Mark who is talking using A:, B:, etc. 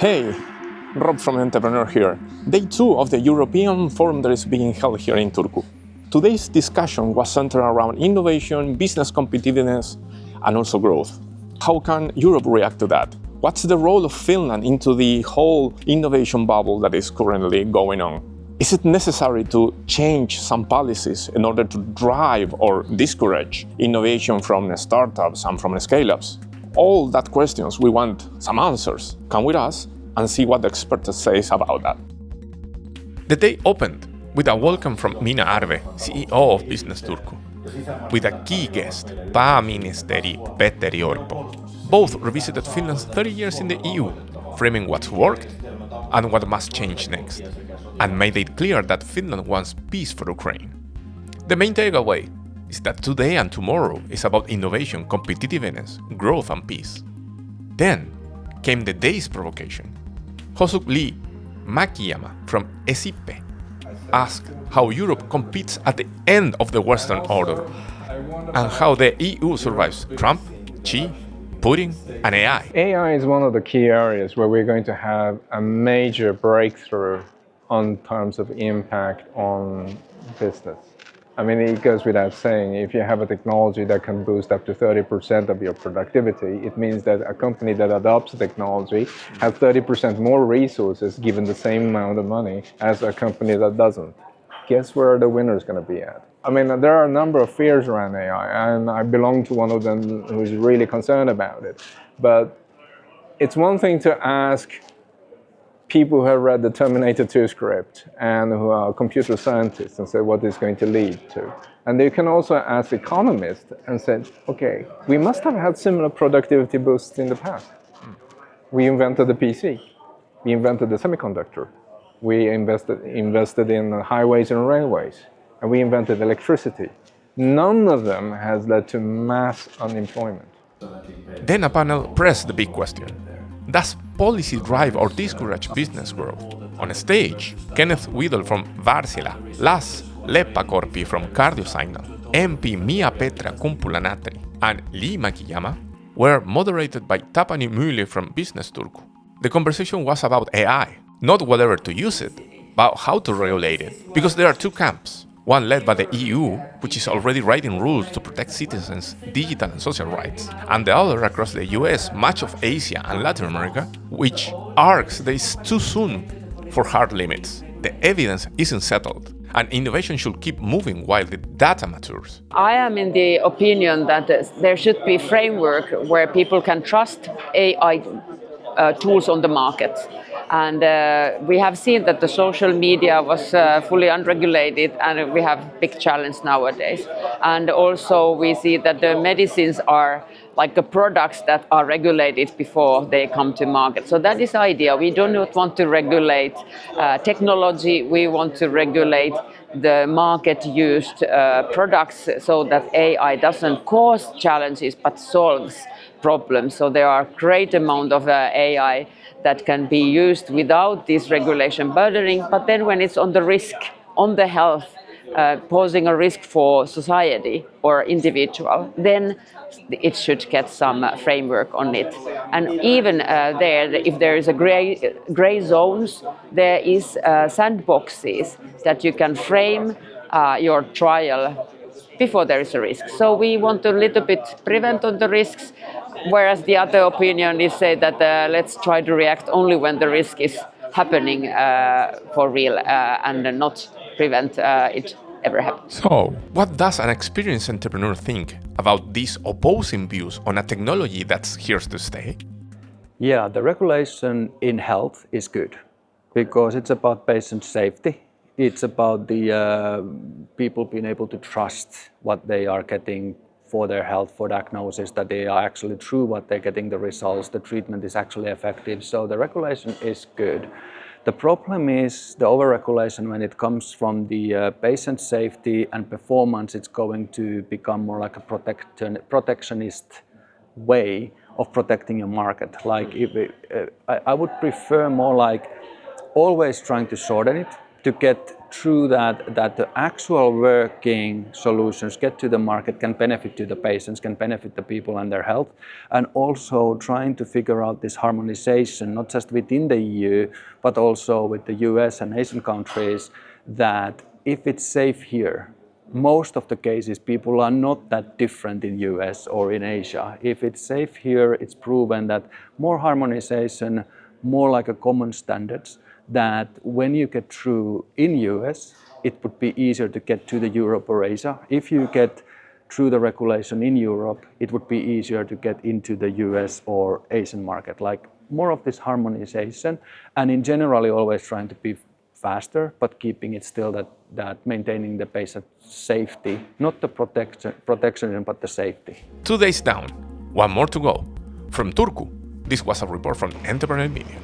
A: Hey, Rob from Entrepreneur here. Day 2 of the European Forum that is being held here in Turku. Today's discussion was centered around innovation, business competitiveness, and also growth. How can Europe react to that? What's the role of Finland into the whole innovation bubble that is currently going on? Is it necessary to change some policies in order to drive or discourage innovation from startups and from scale-ups? All that questions, we want some answers. Come with us and see what the expert says about that.
B: The day opened with a welcome from Minna Arve, CEO of Business Turku, with a key guest, pääministeri Petteri Orpo. Both revisited Finland's 30 years in the EU, framing what's worked and what must change next, and made it clear that Finland wants peace for Ukraine. The main takeaway is that today and tomorrow is about innovation, competitiveness, growth and peace. Then came the day's provocation. Hosuk Lee-Makiyama from ECIPE asked how Europe competes at the end of the Western order and how the EU survives Trump, Xi, Putin and AI.
C: AI is one of the key areas where we're going to have a major breakthrough on terms of impact on business. I mean, it goes without saying, if you have a technology that can boost up to 30% of your productivity, it means that a company that adopts the technology has 30% more resources given the same amount of money as a company that doesn't. Guess where the winner is going to be at? I mean, there are a number of fears around AI, and I belong to one of them who's really concerned about it. But it's one thing to ask people who have read the Terminator 2 script and who are computer scientists and say what it's going to lead to. And you can also ask economists and say, okay, we must have had similar productivity boosts in the past. We invented the PC. We invented the semiconductor. We invested in highways and railways. And we invented electricity. None of them has led to mass unemployment.
B: Then a panel pressed the big question. Does policy drive or discourage business growth? On a stage, Kenneth Whittle from Wärtsilä, Las Leppäkorpi from Cardiosignal, MP Mia-Petra Kumpula-Natri, and Lee-Makiyama were moderated by Tapani Myyli from Business Turku. The conversation was about AI, not whether to use it, but how to regulate it, because there are two camps. One led by the EU, which is already writing rules to protect citizens' digital and social rights, and the other across the US, much of Asia and Latin America, which argues that it's too soon for hard limits. The evidence isn't settled, and innovation should keep moving while the data matures.
D: I am in the opinion that there should be a framework where people can trust AI tools on the market. And we have seen that the social media was fully unregulated, and we have big challenge nowadays. And also we see that the medicines are like the products that are regulated before they come to market. So that is the idea. We do not want to regulate technology. We want to regulate the market-used products so that AI doesn't cause challenges but solves problems. So there are great amount of AI that can be used without this regulation burdening, but then when it's on the risk, on the health, posing a risk for society or individual, then it should get some framework on it. And even there, if there is a gray zones, there is sandboxes that you can frame your trial before there is a risk. So we want to a little bit prevent on the risks, whereas the other opinion is say that let's try to react only when the risk is happening for real and not prevent it ever happening.
B: So, what does an experienced entrepreneur think about these opposing views on a technology that's here to stay?
E: Yeah, the regulation in health is good because it's about patient safety. It's about the people being able to trust what they are getting for their health, for diagnosis, that they are actually true, what they're getting the results, the treatment is actually effective. So the regulation is good. The problem is the over-regulation when it comes from the patient safety and performance. It's going to become more like a protectionist way of protecting your market. Like I would prefer more like always trying to shorten it, to get true that the actual working solutions get to the market, can benefit to the patients, can benefit the people and their health, and also trying to figure out this harmonization, not just within the EU, but also with the US and Asian countries, that if it's safe here, most of the cases people are not that different in US or in Asia. If it's safe here, it's proven that more harmonization, more like a common standards, that when you get through in US, it would be easier to get to the Europe or Asia. If you get through the regulation in Europe, it would be easier to get into the US or Asian market. Like more of this harmonization, and in general always trying to be faster, but keeping it still that maintaining the patient safety, not the protection, but the safety.
B: 2 days down, one more to go. From Turku, this was a report from Entrepreneur Media.